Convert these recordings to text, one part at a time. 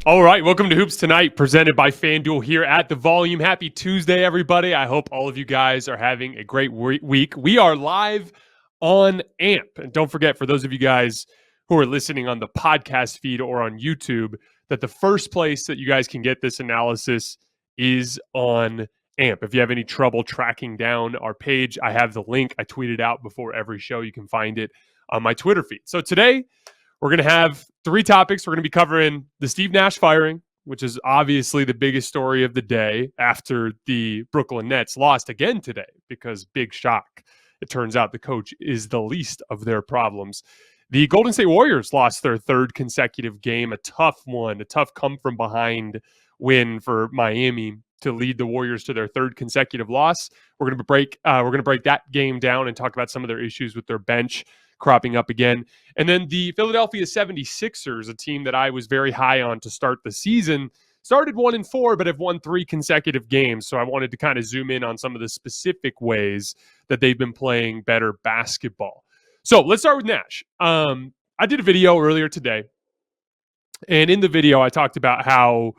All right, welcome to Hoops Tonight, presented by FanDuel here at The Volume. Happy Tuesday, everybody. I hope all of you guys are having a great week. We are live on AMP. And don't forget, for those of you guys who are listening on the podcast feed or on YouTube, that the first place that you guys can get this analysis is on AMP. If you have any trouble tracking down our page, I have the link. I tweet it out before every show. You can find it on my Twitter feed. So today, we're going to have three topics. We're going to be covering the Steve Nash firing, which is obviously the biggest story of the day after the Brooklyn Nets lost again today, because big shock. It turns out the coach is the least of their problems. The Golden State Warriors lost their third consecutive game, a tough one, a tough come from behind win for Miami to lead the Warriors to their third consecutive loss. We're going to break that game down and talk about some of their issues with their bench cropping up again. And then the Philadelphia 76ers, a team that I was very high on to start the season, started 1-4, but have won 3 consecutive games. So I wanted to kind of zoom in on some of the specific ways that they've been playing better basketball. So let's start with Nash. I did a video earlier today, and in the video I talked about how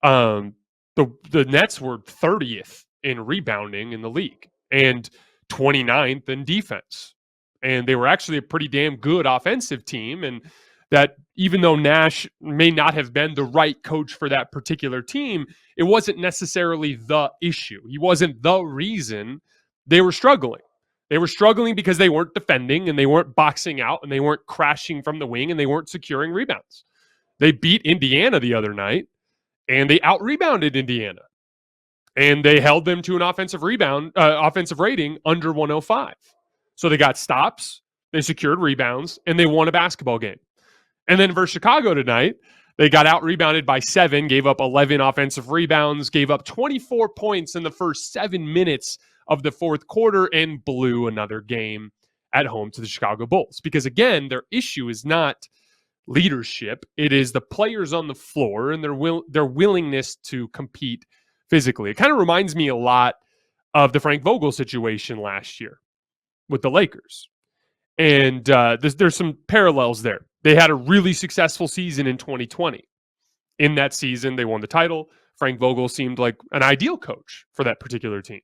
the Nets were 30th in rebounding in the league and 29th in defense. And they were actually a pretty damn good offensive team. And that even though Nash may not have been the right coach for that particular team, it wasn't necessarily the issue. He wasn't the reason they were struggling. They were struggling because they weren't defending and they weren't boxing out and they weren't crashing from the wing and they weren't securing rebounds. They beat Indiana the other night and they out-rebounded Indiana. And they held them to an offensive rating under 105. So they got stops, they secured rebounds, and they won a basketball game. And then versus Chicago tonight, they got out-rebounded by 7, gave up 11 offensive rebounds, gave up 24 points in the first 7 minutes of the fourth quarter, and blew another game at home to the Chicago Bulls. Because again, their issue is not leadership. It is the players on the floor and their willingness to compete physically. It kind of reminds me a lot of the Frank Vogel situation last year with the Lakers. And there's some parallels there. They had a really successful season in 2020. In that season, they won the title. Frank Vogel seemed like an ideal coach for that particular team.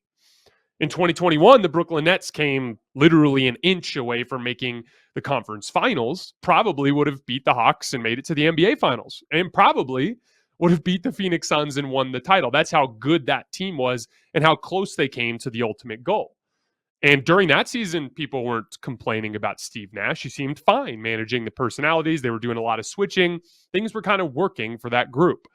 In 2021, the Brooklyn Nets came literally an inch away from making the conference finals, probably would have beat the Hawks and made it to the NBA finals, and probably would have beat the Phoenix Suns and won the title. That's how good that team was and how close they came to the ultimate goal. And during that season, people weren't complaining about Steve Nash. He seemed fine managing the personalities. They were doing a lot of switching. Things were kind of working for that group.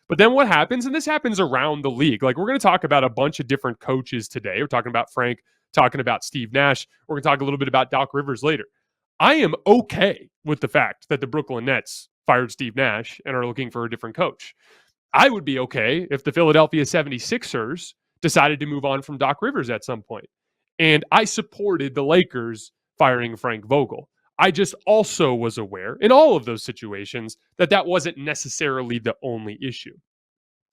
But then what happens, and this happens around the league, like we're going to talk about a bunch of different coaches today. We're talking about Frank, talking about Steve Nash. We're going to talk a little bit about Doc Rivers later. I am okay with the fact that the Brooklyn Nets fired Steve Nash and are looking for a different coach. I would be okay if the Philadelphia 76ers decided to move on from Doc Rivers at some point. And I supported the Lakers firing Frank Vogel. I just also was aware in all of those situations that wasn't necessarily the only issue.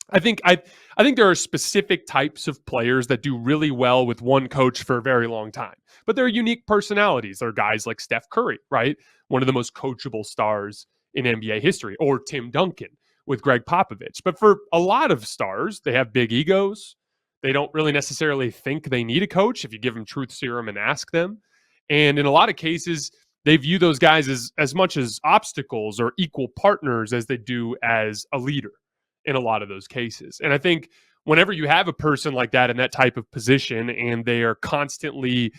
I think there are specific types of players that do really well with one coach for a very long time, but they're unique personalities. There are guys like Steph Curry, right? One of the most coachable stars in NBA history, or Tim Duncan with Greg Popovich. But for a lot of stars, they have big egos. They don't really necessarily think they need a coach if you give them truth serum and ask them. And in a lot of cases, they view those guys as much as obstacles or equal partners as they do as a leader in a lot of those cases. And I think whenever you have a person like that in that type of position and they are constantly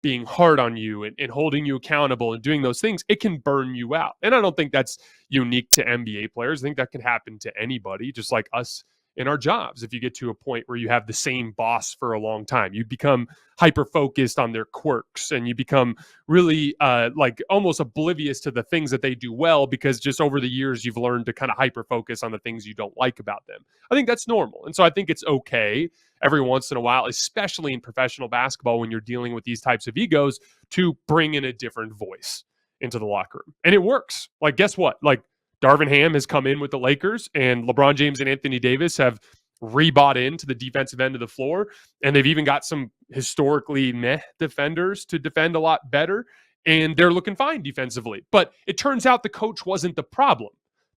being hard on you and holding you accountable and doing those things, it can burn you out. And I don't think that's unique to NBA players. I think that can happen to anybody, just like us in our jobs. If you get to a point where you have the same boss for a long time, you become hyper focused on their quirks and you become really like almost oblivious to the things that they do well, because just over the years you've learned to kind of hyper focus on the things you don't like about them. I think that's normal. And so I think it's okay every once in a while, especially in professional basketball, when you're dealing with these types of egos, to bring in a different voice into the locker room. And it works. Like, guess what? Like, Darvin Ham has come in with the Lakers, and LeBron James and Anthony Davis have rebought into the defensive end of the floor, and they've even got some historically meh defenders to defend a lot better, and they're looking fine defensively. But it turns out the coach wasn't the problem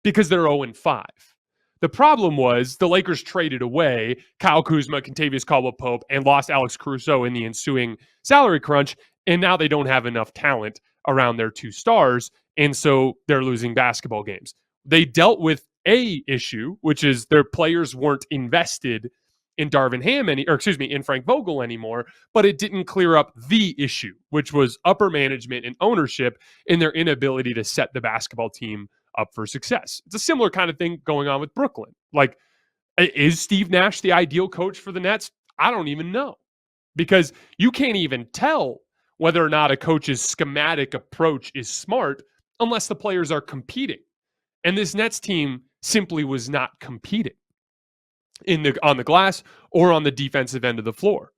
because they're 0-5. The problem was the Lakers traded away Kyle Kuzma, Kentavious Caldwell-Pope, and lost Alex Caruso in the ensuing salary crunch, and now they don't have enough talent around their two stars, and so they're losing basketball games. They dealt with a issue, which is their players weren't invested in Darvin Ham in Frank Vogel anymore, but it didn't clear up the issue, which was upper management and ownership in their inability to set the basketball team up for success. It's a similar kind of thing going on with Brooklyn. Like, is Steve Nash the ideal coach for the Nets? I don't even know, because you can't even tell whether or not a coach's schematic approach is smart unless the players are competing. And this Nets team simply was not competing on the glass or on the defensive end of the floor.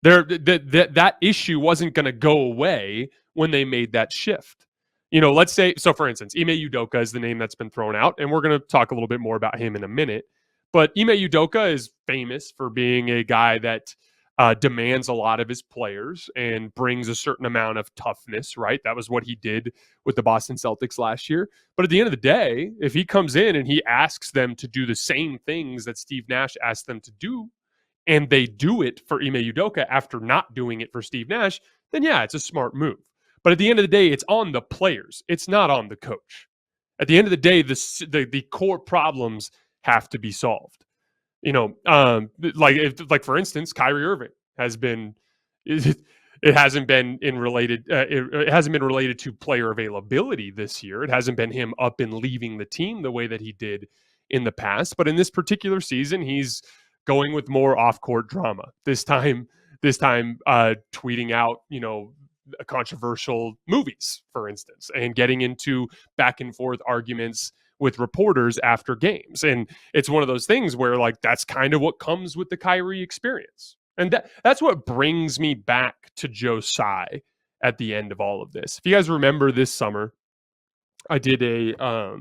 That issue wasn't going to go away when they made that shift. Let's say, so for instance, Ime Udoka is the name that's been thrown out, and we're going to talk a little bit more about him in a minute. But Ime Udoka is famous for being a guy that demands a lot of his players and brings a certain amount of toughness, right? That was what he did with the Boston Celtics last year. But at the end of the day, if he comes in and he asks them to do the same things that Steve Nash asked them to do, and they do it for Ime Udoka after not doing it for Steve Nash, then yeah, it's a smart move. But at the end of the day, it's on the players. It's not on the coach. At the end of the day, the core problems have to be solved. Like for instance, Kyrie Irving has been. It hasn't been related to player availability this year. It hasn't been him up and leaving the team the way that he did in the past. But in this particular season, he's going with more off-court drama. This time, tweeting out, controversial movies, for instance, and getting into back and forth arguments with reporters after games. And it's one of those things where, like, that's kind of what comes with the Kyrie experience. And that's what brings me back to Joe Tsai at the end of all of this. If you guys remember this summer, I did a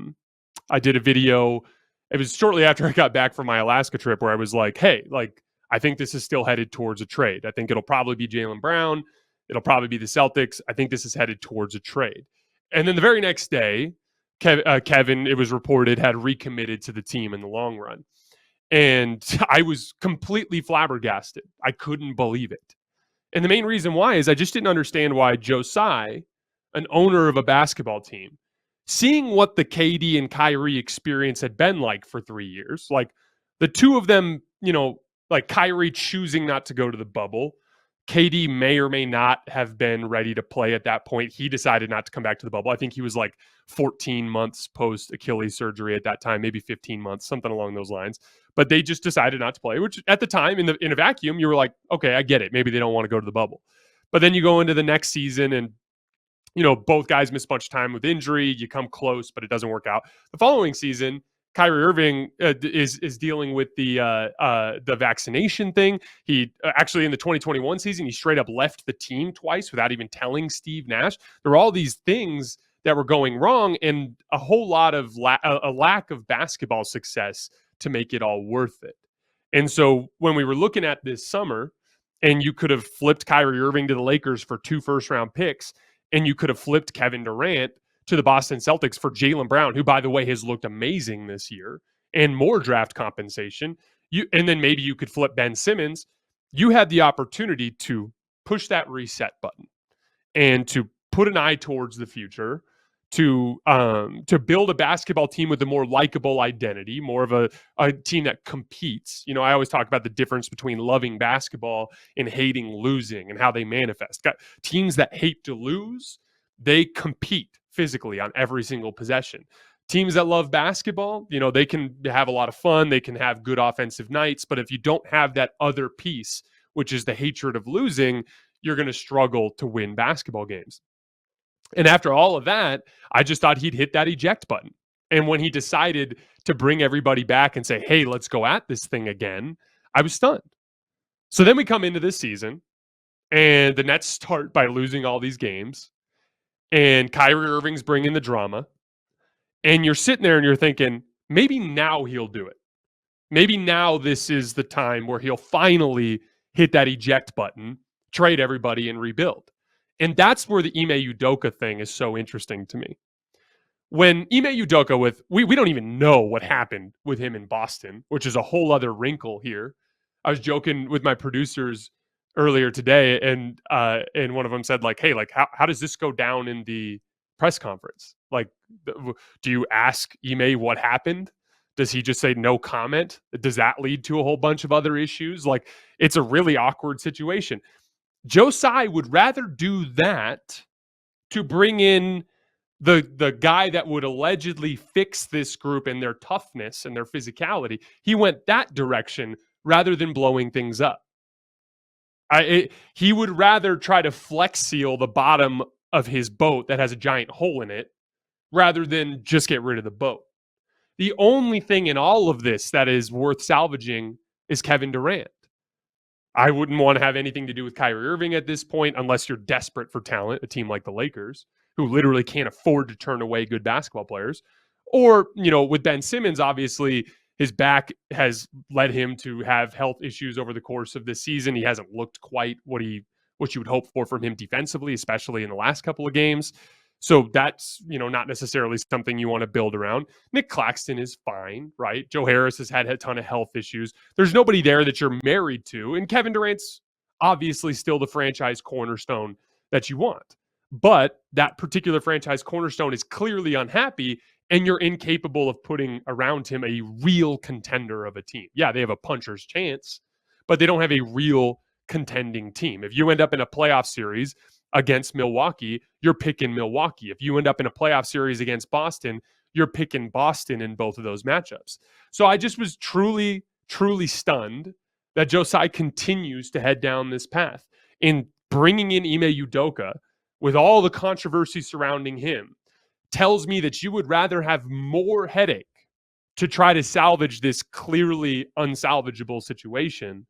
video. It was shortly after I got back from my Alaska trip where I was like, hey, like, I think this is still headed towards a trade. I think it'll probably be Jaylen Brown. It'll probably be the Celtics. I think this is headed towards a trade. And then the very next day, Kevin, it was reported, had recommitted to the team in the long run. And I was completely flabbergasted. I couldn't believe it. And the main reason why is I just didn't understand why Joe Tsai, an owner of a basketball team, seeing what the KD and Kyrie experience had been like for 3 years, like the two of them, like Kyrie choosing not to go to the bubble. KD may or may not have been ready to play at that point. He decided not to come back to the bubble. I think he was like 14 months post Achilles surgery at that time, maybe 15 months, something along those lines. But they just decided not to play, which at the time in a vacuum, you were like, okay, I get it. Maybe they don't want to go to the bubble. But then you go into the next season and, both guys miss a bunch of time with injury. You come close, but it doesn't work out. The following season, Kyrie Irving is dealing with the vaccination thing. He actually in the 2021 season, he straight up left the team twice without even telling Steve Nash. There were all these things that were going wrong and a whole lot of a lack of basketball success to make it all worth it. And so when we were looking at this summer, and you could have flipped Kyrie Irving to the Lakers for 2 first-round picks, and you could have flipped Kevin Durant to the Boston Celtics for Jaylen Brown, who, by the way, has looked amazing this year, and more draft compensation. And then maybe you could flip Ben Simmons. You had the opportunity to push that reset button and to put an eye towards the future, to build a basketball team with a more likable identity, more of a team that competes. I always talk about the difference between loving basketball and hating losing and how they manifest. Got teams that hate to lose, they compete physically on every single possession. Teams that love basketball, they can have a lot of fun. They can have good offensive nights. But if you don't have that other piece, which is the hatred of losing, you're going to struggle to win basketball games. And after all of that, I just thought he'd hit that eject button. And when he decided to bring everybody back and say, hey, let's go at this thing again, I was stunned. So then we come into this season, and the Nets start by losing all these games. And Kyrie Irving's bringing the drama. And you're sitting there and you're thinking, maybe now he'll do it. Maybe now this is the time where he'll finally hit that eject button, trade everybody, and rebuild. And that's where the Ime Udoka thing is so interesting to me. when Ime Udoka we don't even know what happened with him in Boston, which is a whole other wrinkle here. I was joking with my producers earlier today, and one of them said, like, hey, like, how does this go down in the press conference? Like, do you ask Ime what happened? Does he just say no comment? Does that lead to a whole bunch of other issues? Like, it's a really awkward situation. Joe Tsai would rather do that to bring in the guy that would allegedly fix this group and their toughness and their physicality. He went that direction rather than blowing things up. He would rather try to flex seal the bottom of his boat that has a giant hole in it rather than just get rid of the boat. The only thing in all of this that is worth salvaging is Kevin Durant. I wouldn't want to have anything to do with Kyrie Irving at this point unless you're desperate for talent, a team like the Lakers, who literally can't afford to turn away good basketball players. Or, with Ben Simmons, obviously, his back has led him to have health issues over the course of this season. He hasn't looked quite what you would hope for from him defensively, especially in the last couple of games. So that's, not necessarily something you want to build around. Nick Claxton is fine, right? Joe Harris has had a ton of health issues. There's nobody there that you're married to. And Kevin Durant's obviously still the franchise cornerstone that you want. But that particular franchise cornerstone is clearly unhappy, and you're incapable of putting around him a real contender of a team. Yeah, they have a puncher's chance, but they don't have a real contending team. If you end up in a playoff series against Milwaukee, you're picking Milwaukee. If you end up in a playoff series against Boston, you're picking Boston in both of those matchups. So I just was truly, truly stunned that Joe Tsai continues to head down this path. In bringing in Ime Udoka, with all the controversy surrounding him, tells me that you would rather have more headache to try to salvage this clearly unsalvageable situation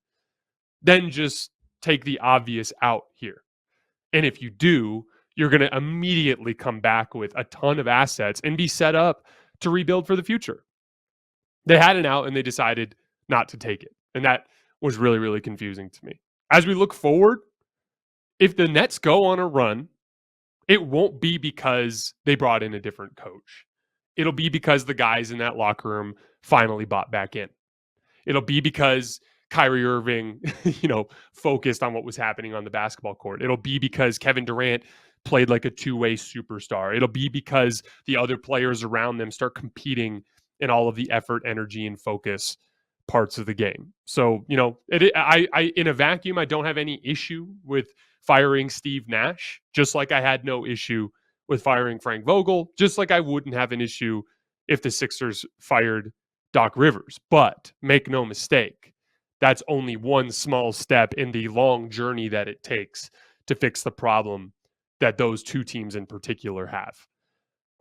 than just take the obvious out here. And if you do, you're going to immediately come back with a ton of assets and be set up to rebuild for the future. They had an out and they decided not to take it. And that was really, really confusing to me. As we look forward, if the Nets go on a run, it won't be because they brought in a different coach. It'll be because the guys in that locker room finally bought back in. It'll be because Kyrie Irving, focused on what was happening on the basketball court. It'll be because Kevin Durant played like a two-way superstar. It'll be because the other players around them start competing in all of the effort, energy, and focus parts of the game. So, I in a vacuum, I don't have any issue with firing Steve Nash, just like I had no issue with firing Frank Vogel, just like I wouldn't have an issue if the Sixers fired Doc Rivers. But make no mistake, that's only one small step in the long journey that it takes to fix the problem that those two teams in particular have.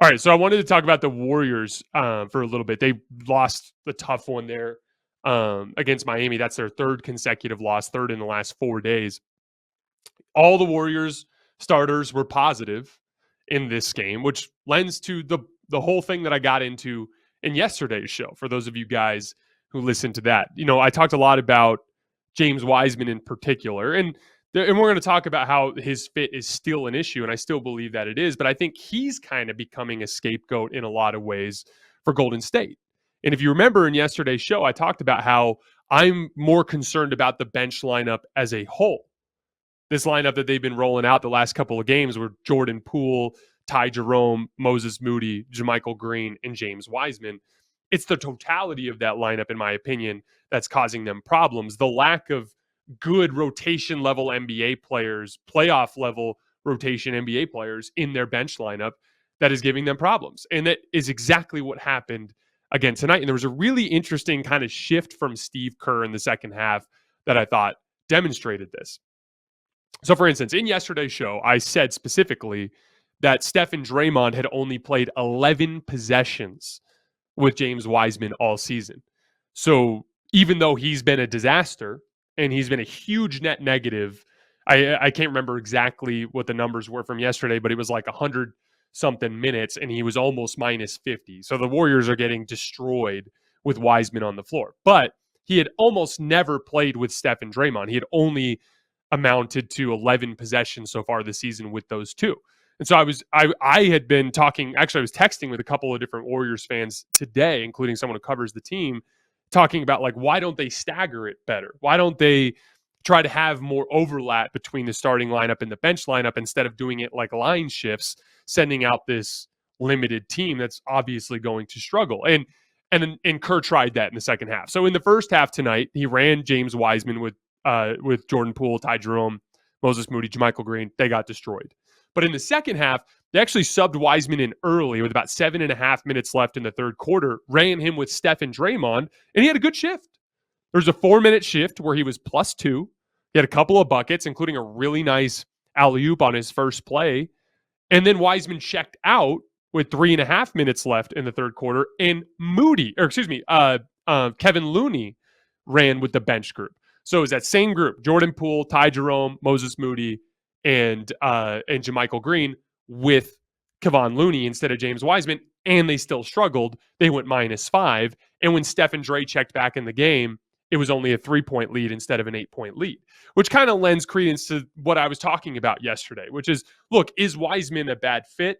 All right, so I wanted to talk about the Warriors for a little bit. They lost the tough one there against Miami. That's their third consecutive loss, third in the last 4 days. All the Warriors starters were positive in this game, which lends to the whole thing that I got into in yesterday's show. For those of you guys who listened to that, I talked a lot about James Wiseman in particular, and we're going to talk about how his fit is still an issue, and I still believe that it is. But I think he's kind of becoming a scapegoat in a lot of ways for Golden State. And if you remember in yesterday's show, I talked about how I'm more concerned about the bench lineup as a whole. This lineup that they've been rolling out the last couple of games were Jordan Poole, Ty Jerome, Moses Moody, JaMychal Green, and James Wiseman. It's the totality of that lineup, in my opinion, that's causing them problems. The lack of good rotation level NBA players, playoff level rotation NBA players in their bench lineup that is giving them problems. And that is exactly what happened again tonight. And there was a really interesting kind of shift from Steve Kerr in the second half that I thought demonstrated this. So, for instance, in yesterday's show, I said specifically that Steph and Draymond had only played 11 possessions with James Wiseman all season. So even though he's been a disaster and he's been a huge net negative, I can't remember exactly what the numbers were from yesterday, but it was like 100-something minutes, and he was almost minus 50. So the Warriors are getting destroyed with Wiseman on the floor. But he had almost never played with Steph and Draymond. He had only amounted to 11 possessions so far this season with those two. And so I had been talking, actually I was texting with a couple of different Warriors fans today, including someone who covers the team, talking about like, why don't they stagger it better? Why don't they try to have more overlap between the starting lineup and the bench lineup instead of doing it like line shifts, sending out this limited team that's obviously going to struggle. And Kerr tried that in the second half. So in the first half tonight, he ran James Wiseman with Jordan Poole, Ty Jerome, Moses Moody, JaMychal Green. They got destroyed. But in the second half, they actually subbed Wiseman in early with about 7.5 minutes left in the third quarter, ran him with Steph and Draymond, and he had a good shift. There was a 4-minute shift where he was +2. He had a couple of buckets, including a really nice alley-oop on his first play. And then Wiseman checked out with 3.5 minutes left in the third quarter, and Kevin Looney ran with the bench group. So it was that same group: Jordan Poole, Ty Jerome, Moses Moody, and JaMychal Green with Kevon Looney instead of James Wiseman, and they still struggled. They went -5. And when Steph and Dre checked back in the game, it was only a 3-point lead instead of an 8-point lead, which kind of lends credence to what I was talking about yesterday, which is, look, is Wiseman a bad fit?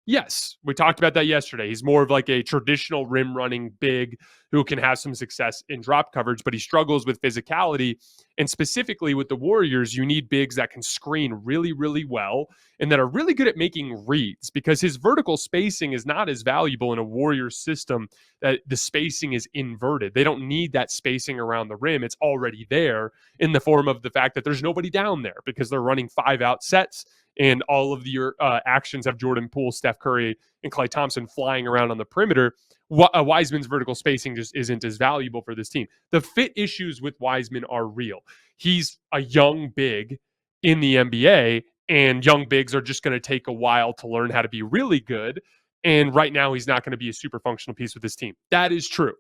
Yes, we talked about that yesterday. He's more of like a traditional rim running big who can have some success in drop coverage, but he struggles with physicality. And specifically with the Warriors, you need bigs that can screen really, really well and that are really good at making reads, because his vertical spacing is not as valuable in a Warriors system that the spacing is inverted. They don't need that spacing around the rim. It's already there in the form of the fact that there's nobody down there because they're running 5-out sets. And all of your actions have Jordan Poole, Steph Curry, and Klay Thompson flying around on the perimeter. Wiseman's vertical spacing just isn't as valuable for this team. The fit issues with Wiseman are real. He's a young big in the NBA, and young bigs are just going to take a while to learn how to be really good. And right now, he's not going to be a super functional piece with this team. That is true.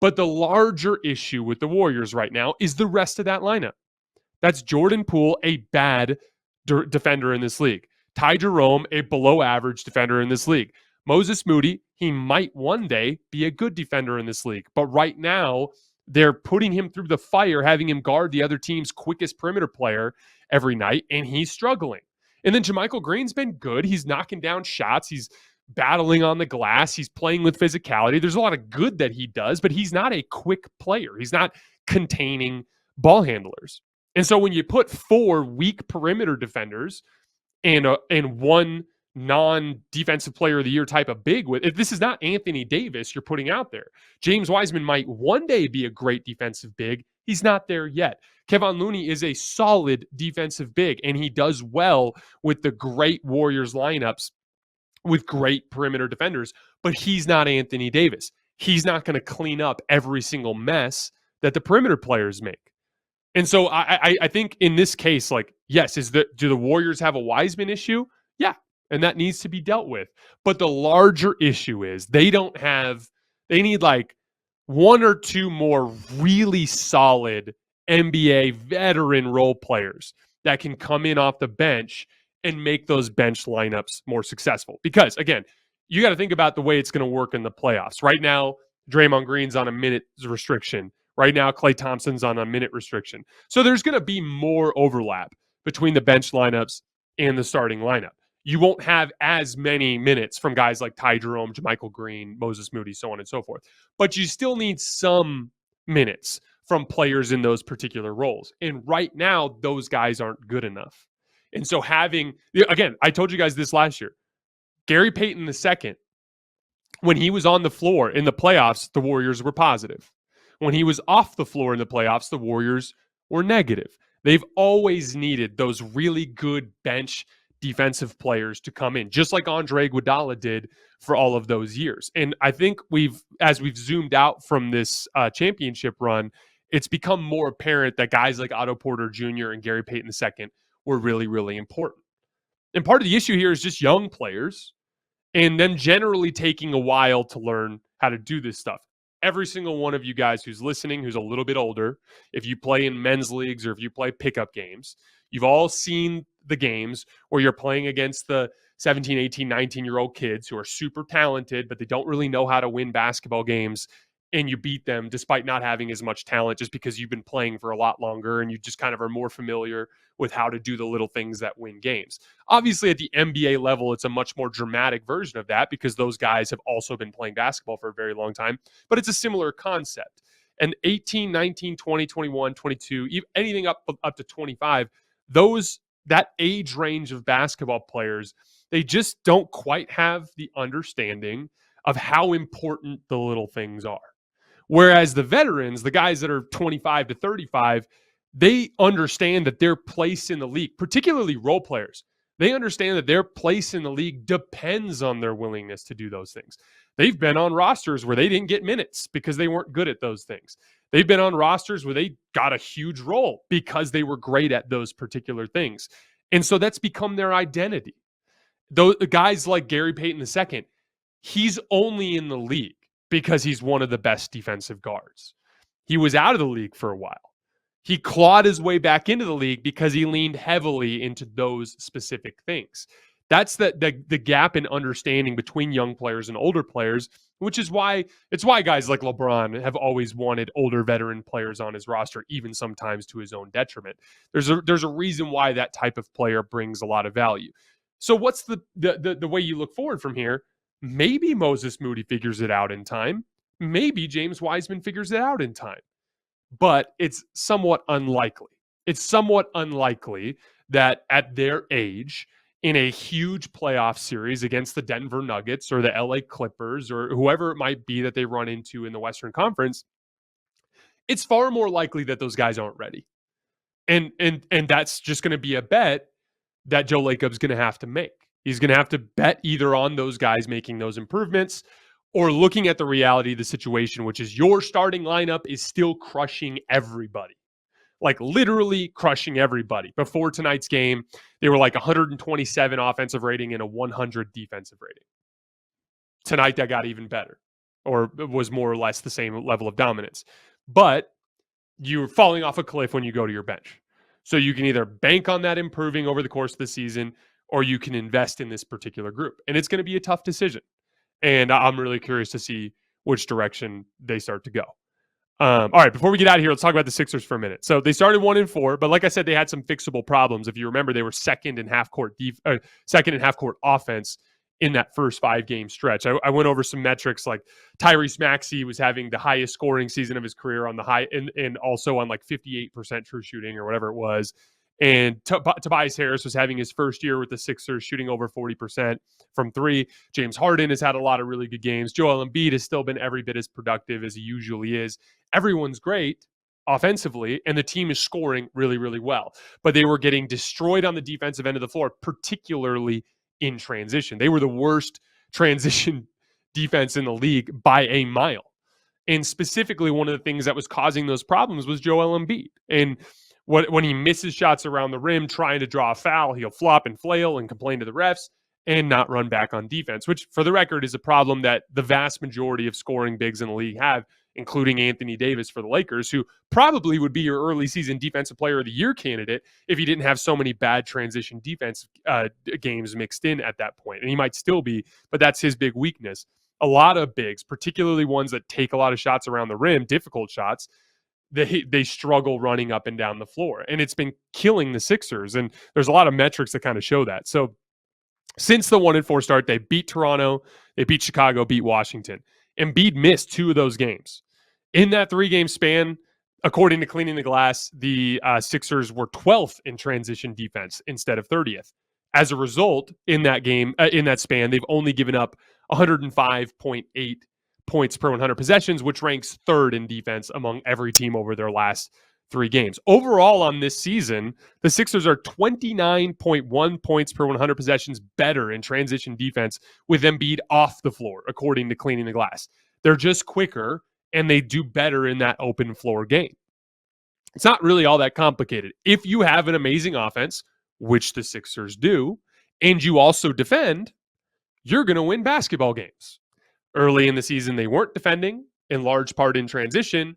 But the larger issue with the Warriors right now is the rest of that lineup. That's Jordan Poole, a bad defender in this league. Ty Jerome, a below average defender in this league. Moses Moody, he might one day be a good defender in this league. But right now, they're putting him through the fire, having him guard the other team's quickest perimeter player every night, and he's struggling. And then JaMychal Green's been good. He's knocking down shots. He's battling on the glass. He's playing with physicality. There's a lot of good that he does, but he's not a quick player. He's not containing ball handlers. And so when you put 4 weak perimeter defenders and one non-defensive player of the year type of big if this is not Anthony Davis you're putting out there. James Wiseman might one day be a great defensive big. He's not there yet. Kevon Looney is a solid defensive big, and he does well with the great Warriors lineups with great perimeter defenders, but he's not Anthony Davis. He's not going to clean up every single mess that the perimeter players make. And so I think in this case, like, yes, do the Warriors have a Wiseman issue? Yeah, and that needs to be dealt with. But the larger issue is they need like 1 or 2 more really solid NBA veteran role players that can come in off the bench and make those bench lineups more successful. Because, again, you got to think about the way it's going to work in the playoffs. Right now, Draymond Green's on a minute restriction. Right now, Klay Thompson's on a minute restriction. So there's going to be more overlap between the bench lineups and the starting lineup. You won't have as many minutes from guys like Ty Jerome, JaMychal Green, Moses Moody, so on and so forth. But you still need some minutes from players in those particular roles. And right now, those guys aren't good enough. And so again, I told you guys this last year, Gary Payton II, when he was on the floor in the playoffs, the Warriors were positive. When he was off the floor in the playoffs, the Warriors were negative. They've always needed those really good bench defensive players to come in, just like Andre Iguodala did for all of those years. And I think as we've zoomed out from this championship run, it's become more apparent that guys like Otto Porter Jr. and Gary Payton II were really, really important. And part of the issue here is just young players and them generally taking a while to learn how to do this stuff. Every single one of you guys who's listening, who's a little bit older, if you play in men's leagues or if you play pickup games, you've all seen the games where you're playing against the 17, 18, 19-year-old kids who are super talented, but they don't really know how to win basketball games. and you beat them despite not having as much talent, just because you've been playing for a lot longer and you just kind of are more familiar with how to do the little things that win games. Obviously, at the NBA level, it's a much more dramatic version of that because those guys have also been playing basketball for a very long time, but it's a similar concept. And 18, 19, 20, 21, 22, anything up to 25, that age range of basketball players, they just don't quite have the understanding of how important the little things are. Whereas the veterans, the guys that are 25 to 35, they understand that their place in the league, particularly role players, they understand that their place in the league depends on their willingness to do those things. They've been on rosters where they didn't get minutes because they weren't good at those things. They've been on rosters where they got a huge role because they were great at those particular things. And so that's become their identity. Those guys like Gary Payton II, he's only in the league because he's one of the best defensive guards. He was out of the league for a while. He clawed his way back into the league because he leaned heavily into those specific things. That's the gap in understanding between young players and older players, which is why guys like LeBron have always wanted older veteran players on his roster, even sometimes to his own detriment. There's a reason why that type of player brings a lot of value. So what's the way you look forward from here? Maybe Moses Moody figures it out in time. Maybe James Wiseman figures it out in time. But it's somewhat unlikely. It's somewhat unlikely that at their age, in a huge playoff series against the Denver Nuggets or the LA Clippers or whoever it might be that they run into in the Western Conference, it's far more likely that those guys aren't ready. And that's just going to be a bet that Joe Lacob's going to have to make. He's going to have to bet either on those guys making those improvements or looking at the reality of the situation, which is your starting lineup is still crushing everybody. Like literally crushing everybody. Before tonight's game, they were like 127 offensive rating and a 100 defensive rating. Tonight, that got even better, or was more or less the same level of dominance. But you're falling off a cliff when you go to your bench. So you can either bank on that improving over the course of the season, or you can invest in this particular group. And it's going to be a tough decision. And I'm really curious to see which direction they start to go. All right, before we get out of here, let's talk about the Sixers for a minute. So they started 1-4, but like I said, they had some fixable problems. If you remember, they were second in half court offense in that first 5-game stretch. I went over some metrics like Tyrese Maxey was having the highest scoring season of his career on the high and also on like 58% true shooting or whatever it was. And Tobias Harris was having his first year with the Sixers shooting over 40% from three. James Harden has had a lot of really good games. Joel Embiid has still been every bit as productive as he usually is. Everyone's great offensively, and the team is scoring really, really well. But they were getting destroyed on the defensive end of the floor, particularly in transition. They were the worst transition defense in the league by a mile. And specifically, one of the things that was causing those problems was Joel Embiid. And when he misses shots around the rim trying to draw a foul, he'll flop and flail and complain to the refs and not run back on defense, which for the record is a problem that the vast majority of scoring bigs in the league have, including Anthony Davis for the Lakers, who probably would be your early season defensive player of the year candidate if he didn't have so many bad transition defense games mixed in at that point. And he might still be, but that's his big weakness. A lot of bigs, particularly ones that take a lot of shots around the rim, difficult shots, they struggle running up and down the floor. And it's been killing the Sixers. And there's a lot of metrics that kind of show that. So since the 1-4 start, they beat Toronto, they beat Chicago, beat Washington. Embiid missed 2 of those games. In that 3-game span, according to Cleaning the Glass, the Sixers were 12th in transition defense instead of 30th. As a result, in that span, they've only given up 105.8 points per 100 possessions, which ranks 3rd in defense among every team over their last 3 games. Overall on this season, the Sixers are 29.1 points per 100 possessions better in transition defense with Embiid off the floor, according to Cleaning the Glass. They're just quicker, and they do better in that open floor game. It's not really all that complicated. If you have an amazing offense, which the Sixers do, and you also defend, you're going to win basketball games. Early in the season, they weren't defending, in large part in transition.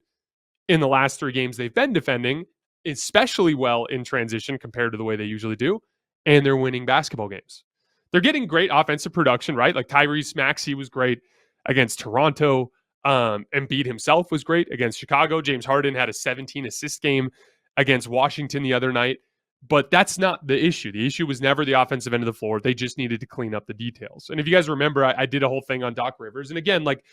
In the last 3 games, they've been defending, especially well in transition compared to the way they usually do, and they're winning basketball games. They're getting great offensive production, right? Like Tyrese Maxey was great against Toronto. Embiid himself was great against Chicago. James Harden had a 17 assist game against Washington the other night. But that's not the issue. The issue was never the offensive end of the floor. They just needed to clean up the details. And if you guys remember, I did a whole thing on Doc Rivers. And again, like,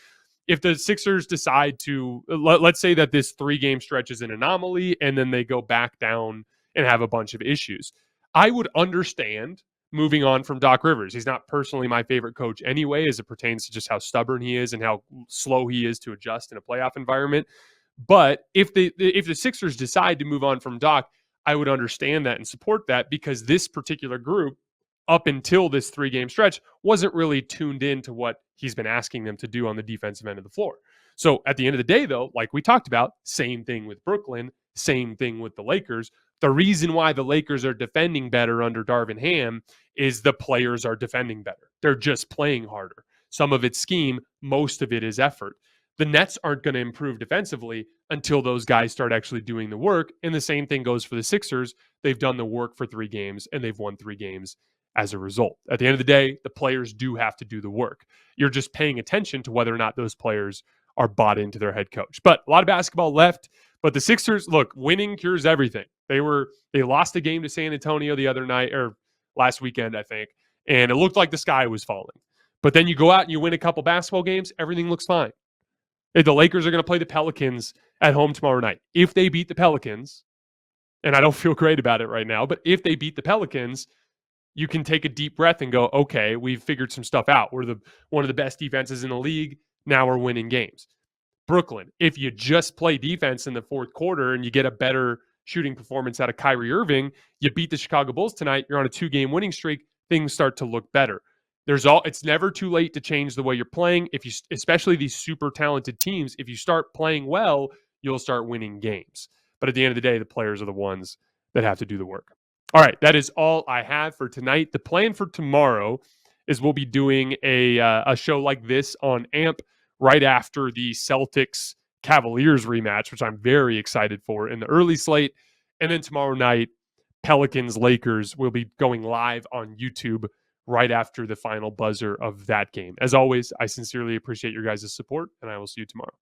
if the Sixers decide to, let's say that this 3-game stretch is an anomaly and then they go back down and have a bunch of issues, I would understand moving on from Doc Rivers. He's not personally my favorite coach anyway, as it pertains to just how stubborn he is and how slow he is to adjust in a playoff environment. But if the Sixers decide to move on from Doc, I would understand that and support that, because this particular group, up until this 3-game stretch, wasn't really tuned in to what he's been asking them to do on the defensive end of the floor. So at the end of the day, though, like we talked about, same thing with Brooklyn, same thing with the Lakers. The reason why the Lakers are defending better under Darvin Ham is the players are defending better. They're just playing harder. Some of it's scheme, most of it is effort. The Nets aren't going to improve defensively until those guys start actually doing the work. And the same thing goes for the Sixers. They've done the work for 3 games and they've won 3 games as a result. At the end of the day, the players do have to do the work. You're just paying attention to whether or not those players are bought into their head coach. But a lot of basketball left. But the Sixers, look, winning cures everything. They lost a game to San Antonio the other night, or last weekend, I think, and it looked like the sky was falling. But then you go out and you win a couple basketball games, everything looks fine. The Lakers are going to play the Pelicans at home tomorrow night. If they beat the Pelicans, and I don't feel great about it right now, but if they beat the Pelicans, you can take a deep breath and go, okay, we've figured some stuff out. We're one of the best defenses in the league. Now we're winning games. Brooklyn, if you just play defense in the fourth quarter and you get a better shooting performance out of Kyrie Irving, you beat the Chicago Bulls tonight, you're on a 2-game winning streak, things start to look better. It's never too late to change the way you're playing. Especially these super talented teams, if you start playing well, you'll start winning games. But at the end of the day, the players are the ones that have to do the work. All right, that is all I have for tonight. The plan for tomorrow is we'll be doing a show like this on AMP right after the Celtics Cavaliers rematch, which I'm very excited for, in the early slate. And then tomorrow night, Pelicans Lakers will be going live on YouTube right after the final buzzer of that game. As always, I sincerely appreciate your guys' support, and I will see you tomorrow.